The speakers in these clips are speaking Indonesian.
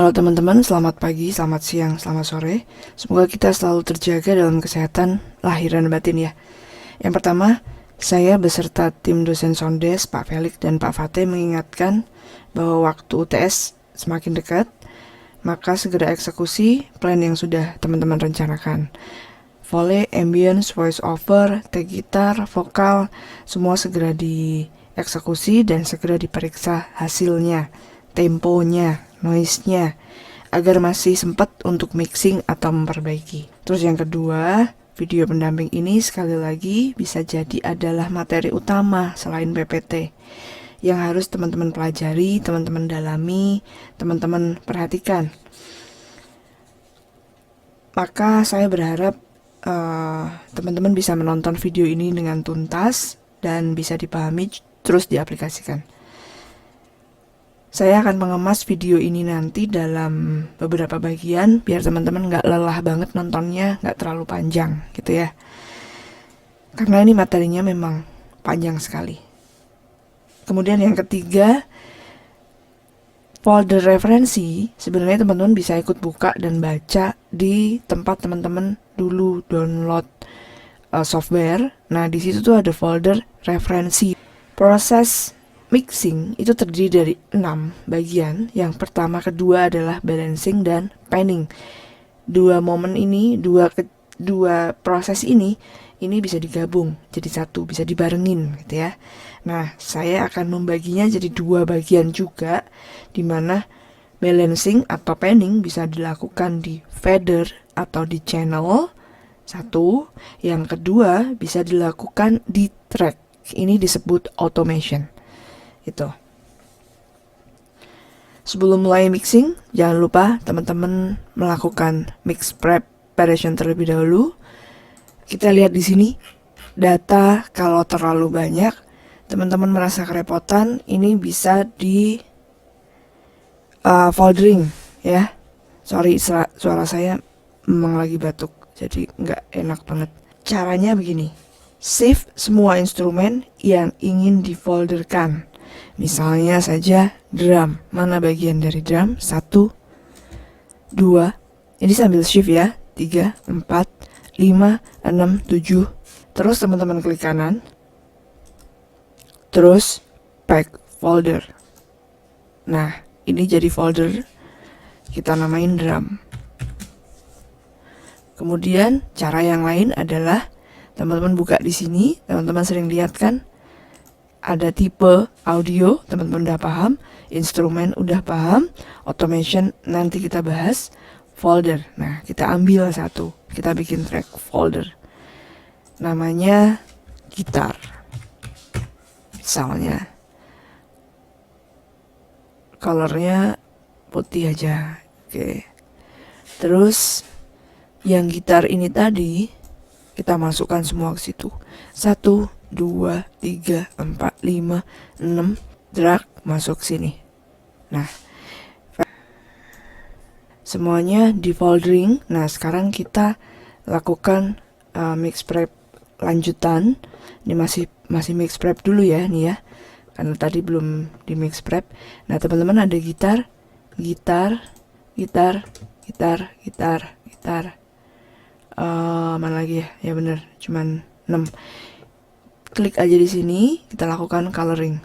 Halo teman-teman, selamat pagi, selamat siang, selamat sore. Semoga kita selalu terjaga dalam kesehatan lahir dan batin ya. Yang pertama, saya beserta tim dosen Sondes, Pak Felix dan Pak Fateh mengingatkan bahwa waktu UTS semakin dekat, maka segera eksekusi plan yang sudah teman-teman rencanakan. Volley, ambience, voice over, tag gitar, vokal, semua segera dieksekusi dan segera diperiksa hasilnya, temponya, noise-nya, agar masih sempat untuk mixing atau memperbaiki. Terus yang kedua, video pendamping ini sekali lagi bisa jadi adalah materi utama selain PPT yang harus teman-teman pelajari, teman-teman dalami, teman-teman perhatikan. Maka saya berharap teman-teman bisa menonton video ini dengan tuntas dan bisa dipahami terus diaplikasikan. Saya akan mengemas video ini nanti dalam beberapa bagian biar teman-teman nggak lelah banget nontonnya, nggak terlalu panjang gitu ya. Karena ini materinya memang panjang sekali. Kemudian yang ketiga, folder referensi sebenarnya teman-teman bisa ikut buka dan baca di tempat teman-teman dulu download software. Nah di situ tuh ada folder referensi. Proses mixing itu terdiri dari 6 bagian. Yang pertama, kedua adalah balancing dan panning. Dua momen ini, dua proses ini bisa digabung jadi satu, bisa dibarengin gitu ya. Nah, saya akan membaginya jadi 2 bagian juga, dimana balancing atau panning bisa dilakukan di fader atau di channel satu. Yang kedua bisa dilakukan di track. Ini disebut automation. Itu. Sebelum mulai mixing, jangan lupa teman-teman melakukan mix preparation terlebih dahulu. Kita lihat di sini data. Kalau terlalu banyak, teman-teman merasa kerepotan, ini bisa di foldering ya. Sorry, suara saya memang lagi batuk, jadi nggak enak banget. Caranya begini, save semua instrumen yang ingin difolderkan. Misalnya saja drum. Mana bagian dari drum? 1, 2. Ini sambil shift ya. 3, 4, 5, 6, 7. Terus teman-teman klik kanan. Terus pack folder. Nah, ini jadi folder. Kita namain drum. Kemudian cara yang lain adalah teman-teman buka di sini. Teman-teman sering lihat kan? Ada tipe audio, teman-teman udah paham, instrumen udah paham, automation nanti kita bahas, folder. Nah, kita ambil satu, kita bikin track folder. Namanya gitar. Misalnya, colornya putih aja. Oke. Terus, yang gitar ini tadi, kita masukkan semua ke situ. 1, 2, 3, 4, 5, 6, drag masuk sini. Nah, semuanya di foldering. Nah, sekarang kita lakukan mix prep lanjutan. Ini masih mix prep dulu ya, nih ya. Karena tadi belum di mix prep. Nah, teman-teman ada gitar. Mana lagi ya? Ya bener, cuman 6. Klik aja di sini, kita lakukan coloring.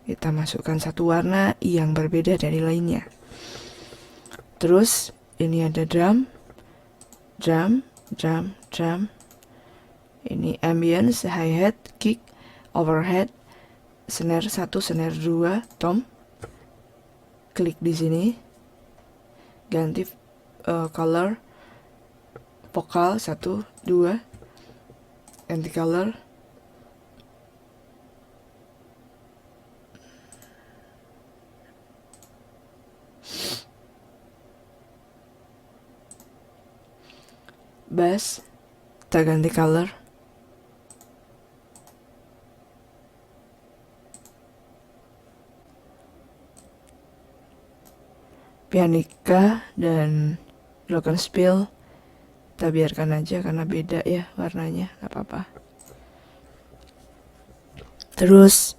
Kita masukkan satu warna yang berbeda dari lainnya. Terus ini ada drum. Ini ambience, hi-hat, kick, overhead, snare 1, snare 2, tom. Klik di sini. Ganti color. Vokal 1, 2. Ganti color. Bass, kita ganti color. Pianika dan glockenspiel kita biarkan aja karena beda ya warnanya, gak apa-apa. Terus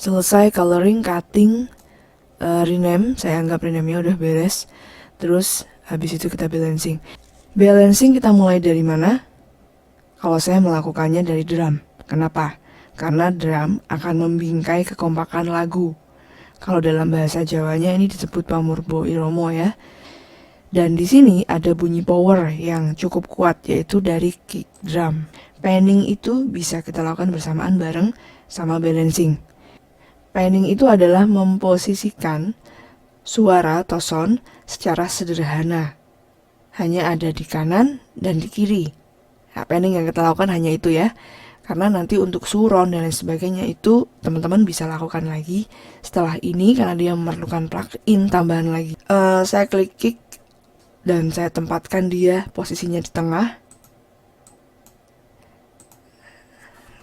selesai coloring, cutting, rename, saya anggap rename-nya udah beres. Terus habis itu kita balancing. Balancing kita mulai dari mana? Kalau saya melakukannya dari drum. Kenapa? Karena drum akan membingkai kekompakan lagu. Kalau dalam bahasa Jawanya ini disebut pamurbo iromo ya. Dan di sini ada bunyi power yang cukup kuat, yaitu dari kick drum. Panning itu bisa kita lakukan bersamaan bareng sama balancing. Panning itu adalah memposisikan suara atau sound secara sederhana. Hanya ada di kanan dan di kiri. Nah, panning yang kita lakukan hanya itu ya. Karena nanti untuk surround dan lain sebagainya itu teman-teman bisa lakukan lagi setelah ini, karena dia memerlukan plugin tambahan lagi. Saya klik kick dan saya tempatkan dia posisinya di tengah.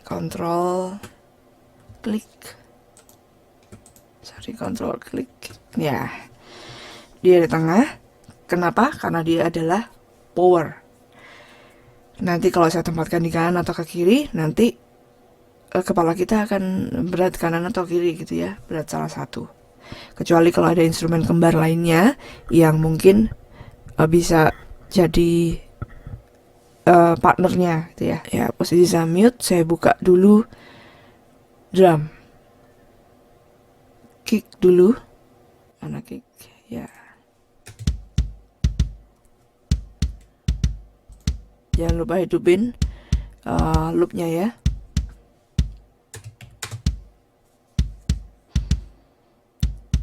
Control klik. Ya, dia di tengah. Kenapa? Karena dia adalah power. Nanti kalau saya tempatkan di kanan atau ke kiri, nanti kepala kita akan berat kanan atau kiri gitu ya, berat salah satu. Kecuali kalau ada instrumen kembar lainnya yang mungkin bisa jadi partnernya gitu ya. Ya, posisi saya mute, saya buka dulu drum. Kick dulu. Mana kick? Ya. Jangan lupa hidupin loopnya ya.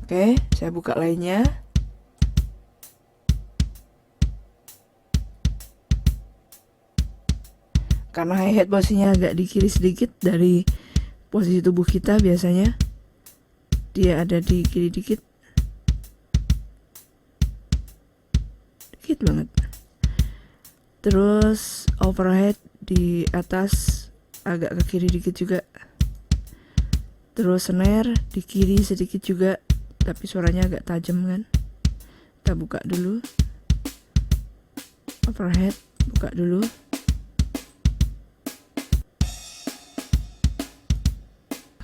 Oke, saya buka lainnya. Karena hi-hat posisinya agak di kiri sedikit dari posisi tubuh kita, biasanya dia ada di kiri dikit banget. Terus overhead di atas agak ke kiri dikit juga. Terus snare di kiri sedikit juga, tapi suaranya agak tajam kan. Kita buka dulu. Overhead buka dulu.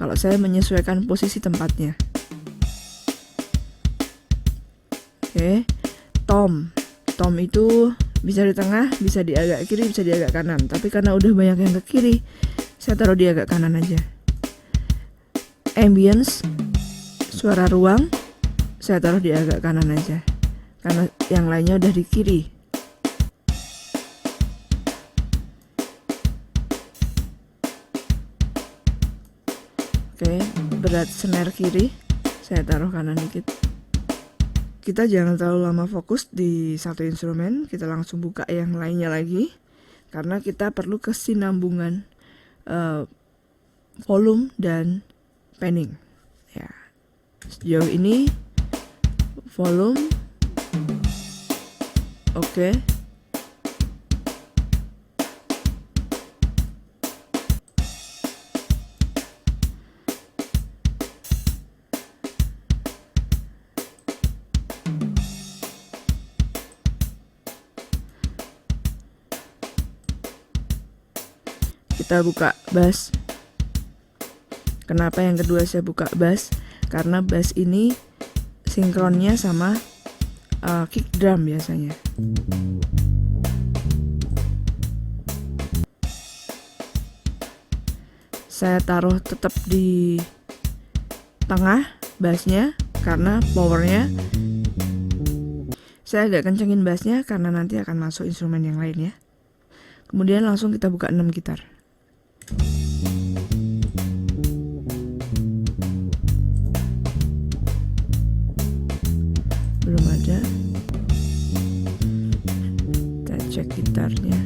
Kalau saya menyesuaikan posisi tempatnya. Oke. Tom itu bisa di tengah, bisa di agak kiri, bisa di agak kanan. Tapi karena udah banyak yang ke kiri, saya taruh di agak kanan aja. Ambience, suara ruang, saya taruh di agak kanan aja. Karena yang lainnya udah di kiri. Oke, berat snare kiri, saya taruh kanan dikit. Kita jangan terlalu lama fokus di satu instrumen, kita langsung buka yang lainnya lagi. Karena kita perlu kesinambungan volume dan panning. Ya, sejauh ini volume, oke. Kita buka bass. Kenapa yang kedua saya buka bass? Karena bass ini sinkronnya sama kick drum biasanya. Saya taruh tetap di tengah bassnya karena powernya. Saya agak kencengin bassnya karena nanti akan masuk instrumen yang lain ya. Kemudian langsung kita buka 6 gitar. Belum ada. Kita cek gitarnya.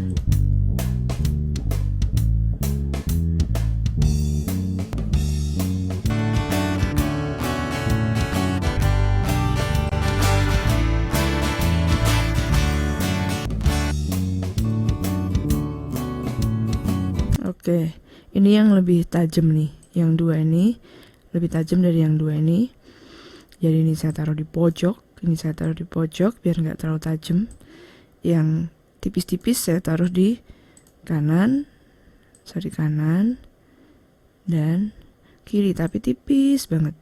Oke, ini yang lebih tajam nih. Yang dua ini lebih tajam dari yang dua ini. Jadi ini saya taruh di pojok, ini saya taruh di pojok biar nggak terlalu tajam. Yang tipis-tipis saya taruh di kanan, sorry kanan dan kiri, tapi tipis banget.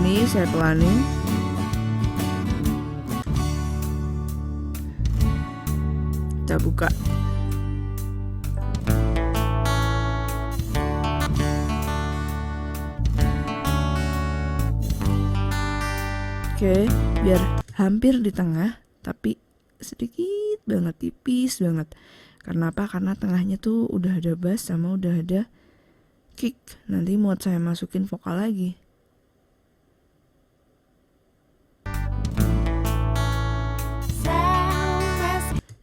ini saya pelanin. Kita buka. Oke, biar hampir di tengah, tapi sedikit banget, tipis banget. Karena apa? Karena tengahnya tuh udah ada bass sama udah ada kick. Nanti mau saya masukin vokal lagi.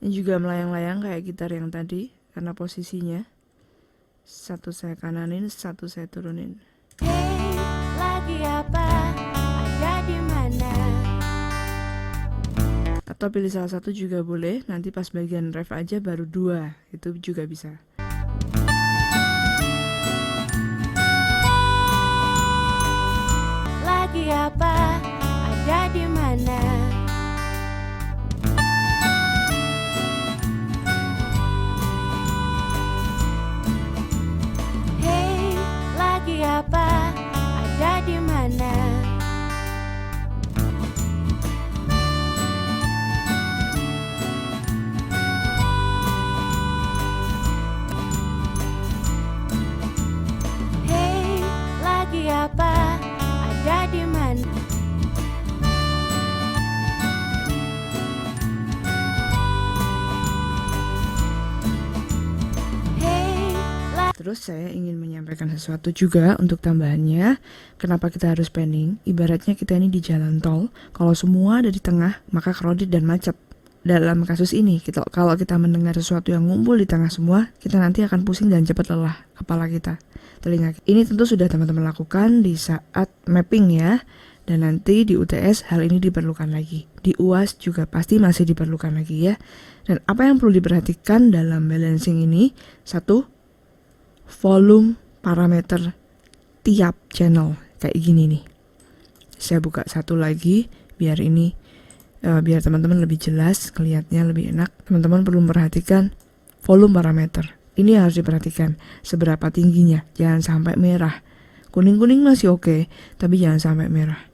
Ini juga melayang-layang kayak gitar yang tadi, karena posisinya satu saya kananin, satu saya turunin. Hey, lagi apa? Ada di mana? Atau pilih salah satu juga boleh, nanti pas bagian ref aja baru dua, itu juga bisa. Lagi apa? Ada di mana? Hey, lagi apa? Ada di mana? Hey, lagi apa? Ada di mana? Hey, Terus saya ingin menyampaikan sesuatu juga untuk tambahannya. Kenapa kita harus panning? Ibaratnya kita ini di jalan tol, kalau semua ada di tengah, maka crowded dan macet. Dalam kasus ini, kalau kita mendengar sesuatu yang ngumpul di tengah semua, kita nanti akan pusing dan cepat lelah kepala kita, telinga. Ini tentu sudah teman-teman lakukan di saat mapping ya. Dan nanti di UTS hal ini diperlukan lagi. Di UAS juga pasti masih diperlukan lagi ya. Dan apa yang perlu diperhatikan dalam balancing ini? Satu, volume parameter tiap channel kayak gini nih. Saya buka satu lagi biar biar teman-teman lebih jelas, kelihatannya lebih enak. Teman-teman perlu memperhatikan volume parameter. Ini harus diperhatikan seberapa tingginya, jangan sampai merah. Kuning-kuning masih oke, tapi jangan sampai merah.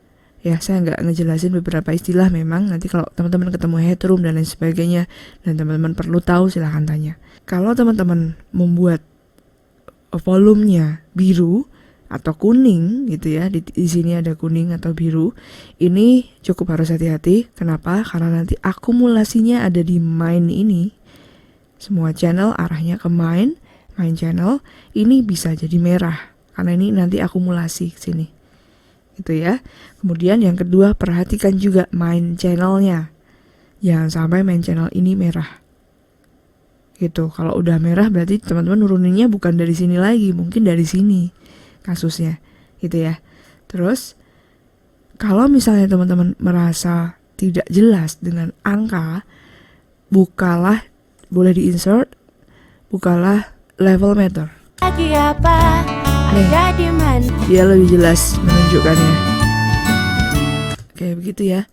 Ya, saya nggak ngejelasin beberapa istilah memang. Nanti kalau teman-teman ketemu headroom dan lain sebagainya, dan teman-teman perlu tahu, silahkan tanya. Kalau teman-teman membuat volumenya biru atau kuning gitu ya, di sini ada kuning atau biru, ini cukup harus hati-hati. Kenapa? Karena nanti akumulasinya ada di main ini. Semua channel arahnya ke main channel, ini bisa jadi merah karena ini nanti akumulasi ke sini. Gitu ya. Kemudian yang kedua, perhatikan juga main channelnya. Jangan sampai main channel ini merah. Gitu. Kalau udah merah berarti teman-teman nuruninnya bukan dari sini lagi, mungkin dari sini kasusnya. Gitu ya. Terus kalau misalnya teman-teman merasa tidak jelas dengan angka, bukalah, boleh di-insert, bukalah level meter. lagi apa? Ada di mana? Dia lebih jelas menunjukkannya. Kayak begitu ya.